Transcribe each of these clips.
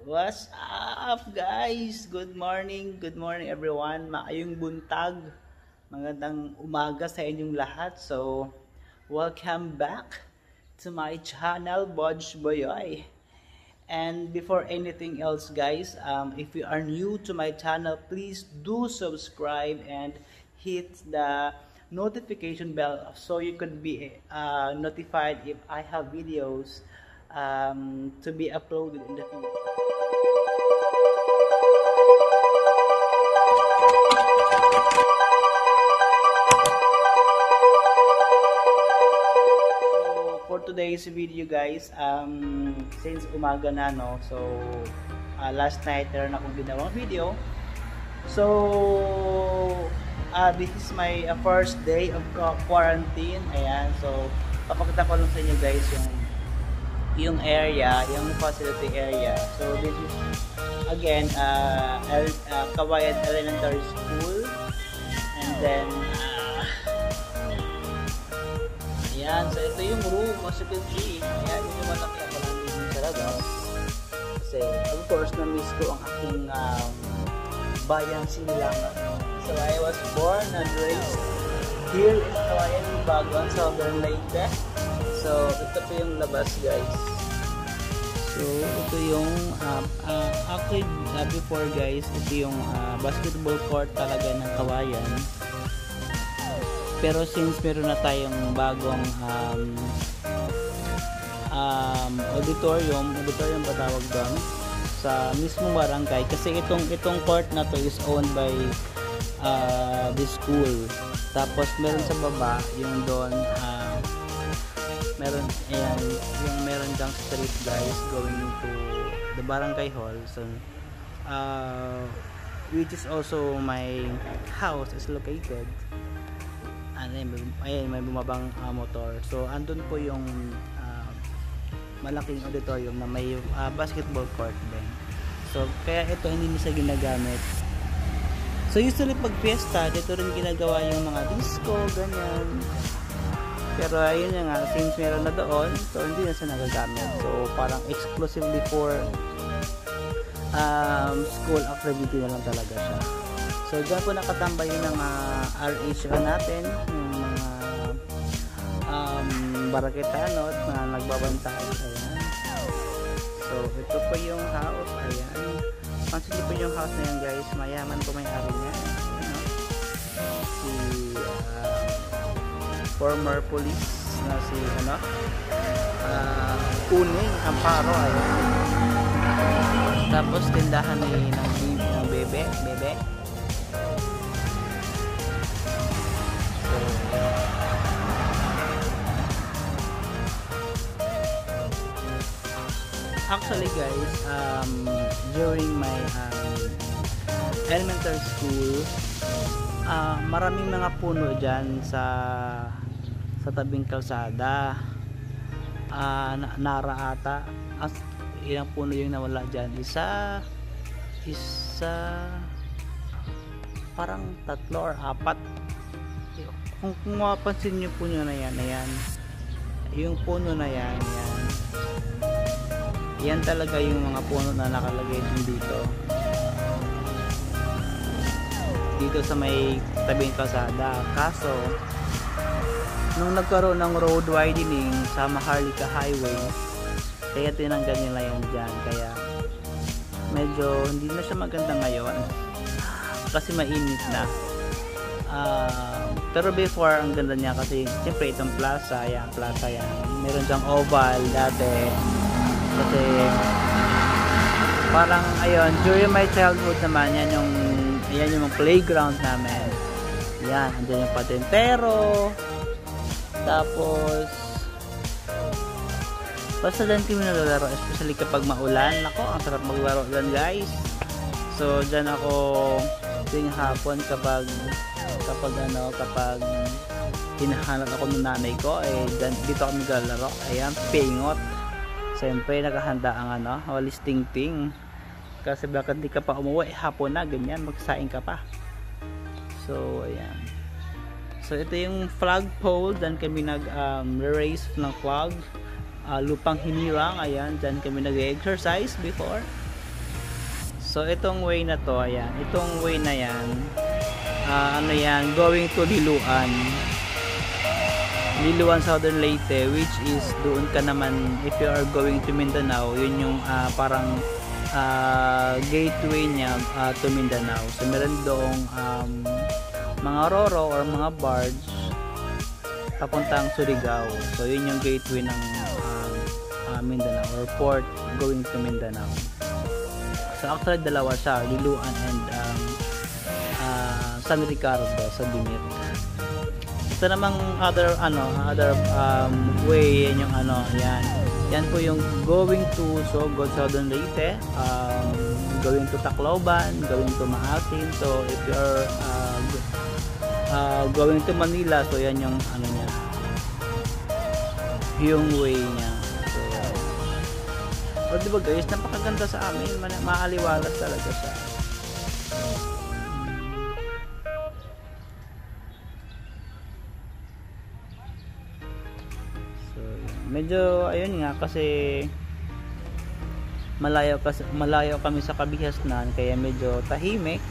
What's up guys? Good morning everyone. Maayong buntag. Magandang umaga sa inyong lahat. So, welcome back to my channel, Bodge Boyoy. And before anything else guys, if you are new to my channel, please do subscribe and hit the notification bell so you could be notified if I have videos to be uploaded in the future. For today's video guys, since umaga na no, so last night meron akong ginawang video. So this is my first day of quarantine. Ayan, so papakita ko lang sa inyo guys yung area, yung facility area. So this is again Kawayan Elementary School, and then ayan, so ito yung room, as you can see. Ayan, yung malaki ang maraming sa labas. Kasi, of course, na-miss ko ang aking bayang Sinilangan. So, I was born and raised here in Kawayan, Baguan, Southern Leyte. So, ito po yung labas, guys. So, ito yung, actually, before guys, ito yung basketball court talaga ng Kawayan. Pero since meron na tayong bagong auditorium ba tawag doon sa mismong barangay, kasi itong court na to is owned by the school. Tapos meron sa baba yung doon meron, ayan, yung meron dang street guys going to the barangay hall. So which is also my house is located. Ayan, may bumabang motor. So andun po yung malaking auditorium na may basketball court din. So kaya ito hindi nila ginagamit. So usually pag fiesta, dito rin ginagawa yung mga disco, ganyan. Pero ayun nga, since meron na doon, so hindi na siya nagagamit. So parang exclusively for school activity na lang talaga siya. So dyan po nakatambay yung mga RH natin, yung mga baraketano at mga nagbabantay. Ayan. So ito po yung house. Ayan. Pansin niyo po yung house na yan guys, mayaman po may-ari niya. Ayan, no? Si former police na si Uning Amparo. Ayan. Tapos tindahan ng bebe. Actually guys, during my elementary school, maraming mga puno dyan sa tabing kalsada. Nara ata, ilang puno yung nawala dyan? Isa parang 3 or 4. Kung mapapansin nyo po nyo na yan, ayan, yung puno na yan, yan talaga yung mga puno na nakalagay dito sa may tabing kalsada. Kaso nung nagkaroon ng road widening sa Maharlika Highway, kaya tinanggal nila yan dyan. Kaya medyo hindi na siya maganda ngayon kasi mainit na. Pero before ang ganda niya kasi siyempre itong plaza yan, meron dyang oval dati. Kasi parang ayun, during my childhood naman yan yung playground namin. Yan, andyan yung patentero. Tapos basta dyan kami nalalaro, especially kapag maulan. Nako, ang sarap maglaro dyan guys. So dyan ako tuwing hapon kapag hinahanap ako ng nanay ko, dito kami maglalaro. Ayan, pingot. Siyempre nakahanda ang walis ting-ting. Kasi baka di ka pa umuwi, hapon na, ganyan, magsaing ka pa. So ayan. So ito yung flag pole, dyan kami nag-raise ng flag. Lupang Hinirang, ayan, dyan kami nag-exercise before. So itong way na to, ayan, itong way na yan, ano yan, going to Liloan, Southern Leyte, which is doon ka naman, if you are going to Mindanao, yun yung parang gateway niya to Mindanao. So meron doong mga roro or mga barge papuntang Surigao. So yun yung gateway ng Mindanao or port going to Mindanao. So actually dalawa siya, Liloan and San Ricardo sa Dimit. Ito namang other way, yan yung yan po yung going to Sogod, Southern Leyte, going to Tacloban, going to Maasin. So if you're going to Manila, so yan yung niya, yung way niya. O diba guys, napakaganda sa amin, maaliwalas talaga siya. So medyo ayun nga kasi malayo kami sa Kabihasnan, kaya medyo tahimik.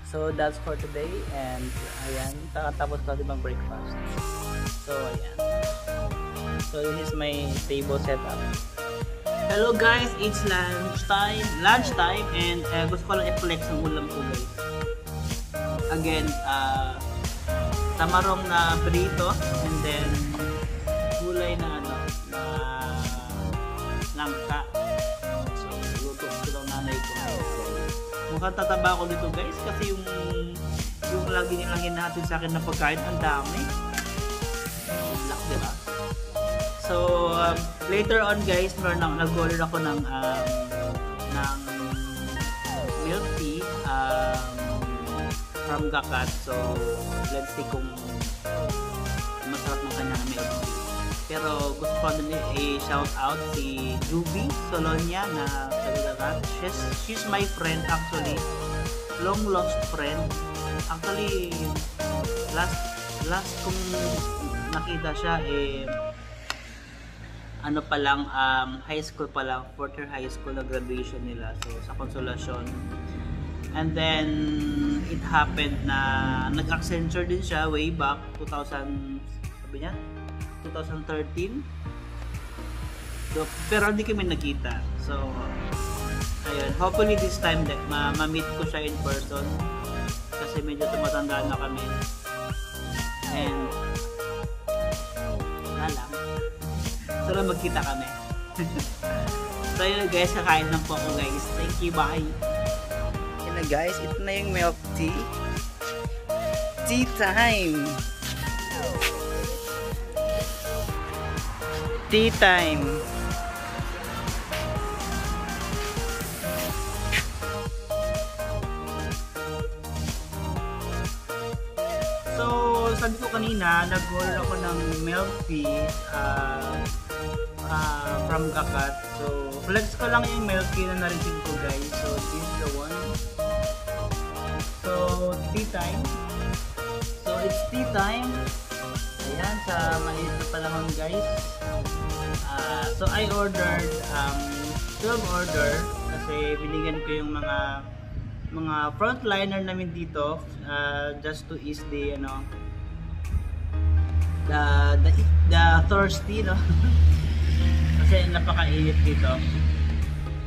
So that's for today, and ayan, tapos ko din breakfast. So ayan. So this is my table setup. Hello guys, it's lunchtime and gusto ko lang i-flex ang ulam ko guys. Again, tamarong na burrito and then gulay na na langka. So luto ko lang nanay ko. Mukhang tataba ko dito guys kasi yung lagi nilang hinahatid sa akin na pagkain ang dami. Lak, diba? So later on guys, nag-order ako ng milk tea from Gakat. So let's see kung masarap ng kanyang milk tea. Pero gusto ko din i-shout out si Ruby Solonia na sa Gakat. She's my friend actually, long lost friend. Actually last kong nakita siya pa lang, high school pa lang, 4th year high school na graduation nila, so sa Consolacion. And then it happened na nag-Accenture din siya way back 2013. So, pero hindi kami nakita. So ayun, hopefully this time ma-meet ko siya in person kasi medyo tumatanda na kami. And alam, sana magkita kami. So yun guys, kakain lang po ako guys. Thank you, bye. Yun na guys, ito na yung milk tea. Tea time. Tea time. So sabi ko kanina, nag-order ako ng milk tea from Gakat. So flex ko lang yung milk tea na na-receive ko guys. So this is the one. So tea time. So it's tea time. Ayan, sa maliit na panahon guys. So I ordered 12 order kasi binigyan ko yung mga frontliner namin dito just to ease the the thirsty, no? Kasi napakainit dito.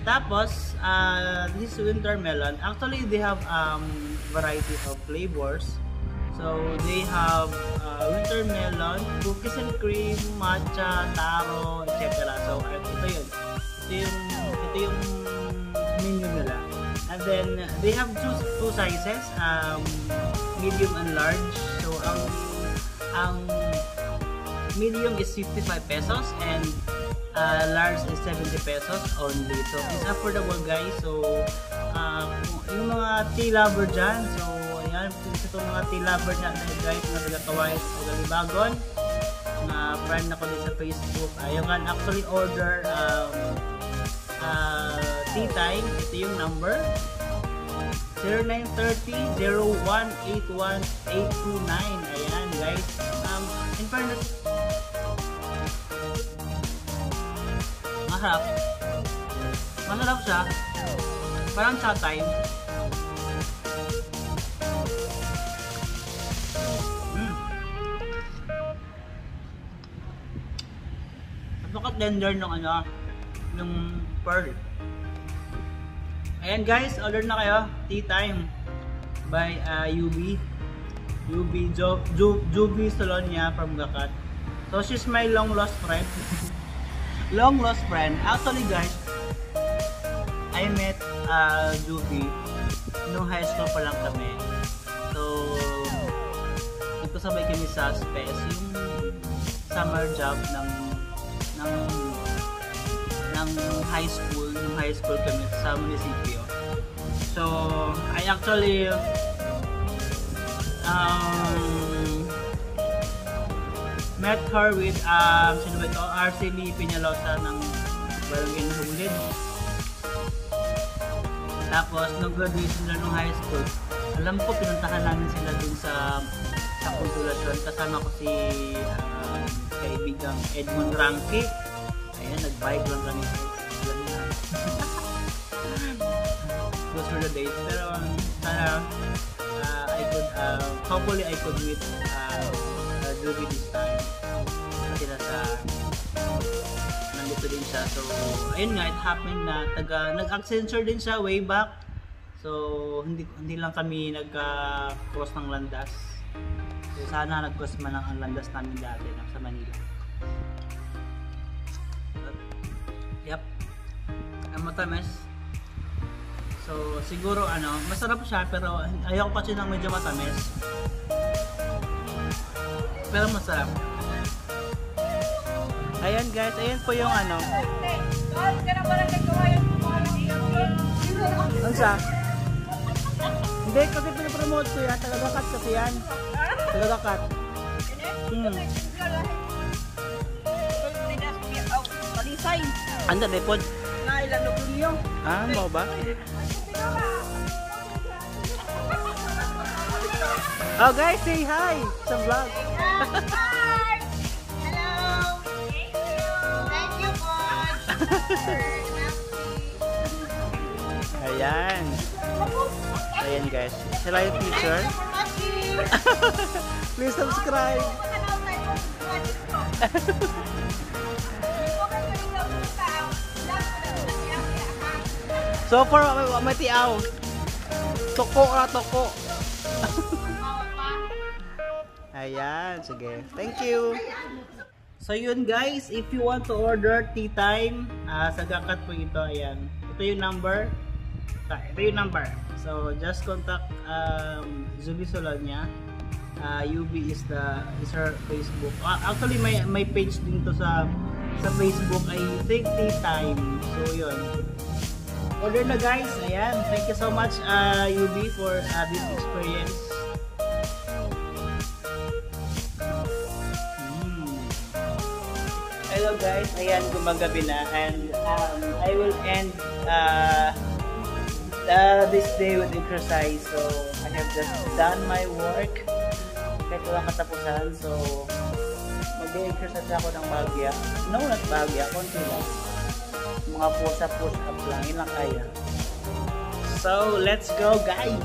Tapos this is winter melon. Actually they have variety of flavors. So they have winter melon, cookies and cream, matcha, taro, etc. So ito yung menu nila. And then they have two sizes, medium and large. So ang medium is 55 pesos and large is 70 pesos only. So it's affordable guys. So yung mga tea lover dyan, so ayan, itong mga tea lover dyan guys na taga-Kawayan sa Galibagon, na friend ako din sa Facebook, you can actually order tea time. Ito yung number 0930-0181-829. Ayan guys, in fairness, maharap. Masarap siya. Parang chatay. Napaka-tender ng ano, ng pearl. Ayan guys, order na kayo. Tea time by UB. Juby Solonia from Gakat. So she's my long lost friend. Long lost friend. Actually guys, I met Juby nung high school pa lang kami. So nagkasabay kami sa SPES, yung summer job ng high school. Nung high school kami sa munisipyo. So I actually met her with sino ba ito? Arcely Peñalosa ng Barangay Hulid. Tapos nung graduation nila nung high school, alam ko pinuntahan namin sila dun sa Konsolasyon. Kasama ko si kaibigang Edmond Ranke. Ayan, nag-bike lang kami. Those were the days. Pero sana I could hopefully I could meet Juby this time. Kasi nandito din siya. So ayun nga, it happened na nag-Accenture din siya way back. So hindi lang kami nagka-cross ng landas. So sana nag-cross man lang ang landas namin dati sa Manila. Yep. Ang matamis. So siguro masarap siya pero ayoko pa siya ng medyo matamis. Pero masarap. Ayan guys, ayan po yung ano. Ano siya? Hindi, kasi pinapromote ko yan. Tagagakat kasi yan. Tagagakat. Anda, repod. Mau ba? Oh guys, say hi sa vlog. Hi! Hello! Thank you! Thank you, boss! Ayan. Ayan guys. Sila yung teacher. Please subscribe. So far, may tiaw. Toko na toko. Ayan, sige. Thank you. So yun guys, if you want to order tea time, sa Gakat po ito, ayan. Ito yung number. Ito yung number. So just contact Juby Solonia. UB is her Facebook. Actually may page din to sa Facebook, I think tea time. So yun. Order na guys. Ayan. Thank you so much UB for this experience. Hello guys, ayan, gumagabi na and I will end this day with exercise. So I have just done my work kahit walang katapusan. So mag-exercise ako ng bagya. No, not bagya, konti lang. Mga push-up lang, yun lang kaya. So let's go guys!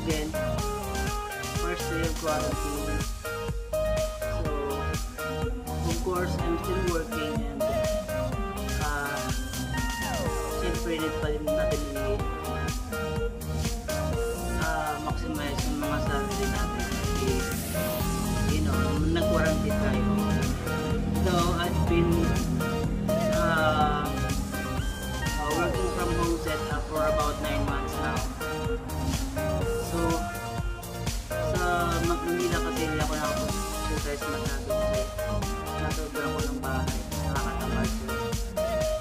Again, first day of quarantine. So, of course, I'm still working and siyempre need pa rin natin maximize yung mga salary natin. You know, nag-quarantine tayo. So, I've been working from home setup for about 9 months now. So, sa Manila kasi hindi ako nakapag-exercise masyado kasi nasobrang ko ng bahay, nakakatamad.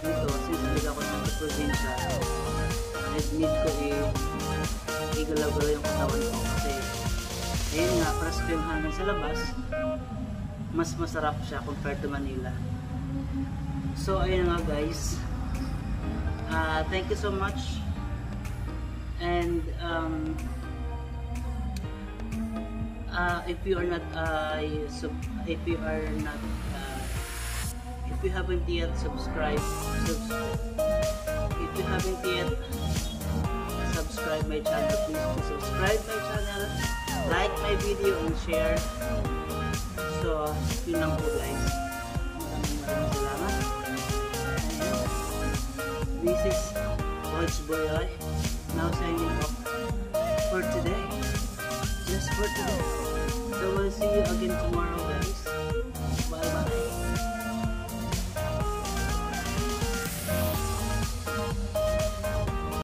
So, dito, since hindi ako nag-provincia, need ko igalaw-galaw yung katawan ko kasi ayun nga, presko yung hangin sa labas, mas masarap siya compared to Manila. So, ayun nga guys. Thank you so much. And if you haven't yet subscribed my channel, please subscribe my channel, like my video and share. So, yun lang po guys. Maraming salamat. This is Coach Boyoy, now signing off for today. Just for today. So we'll see you again tomorrow guys.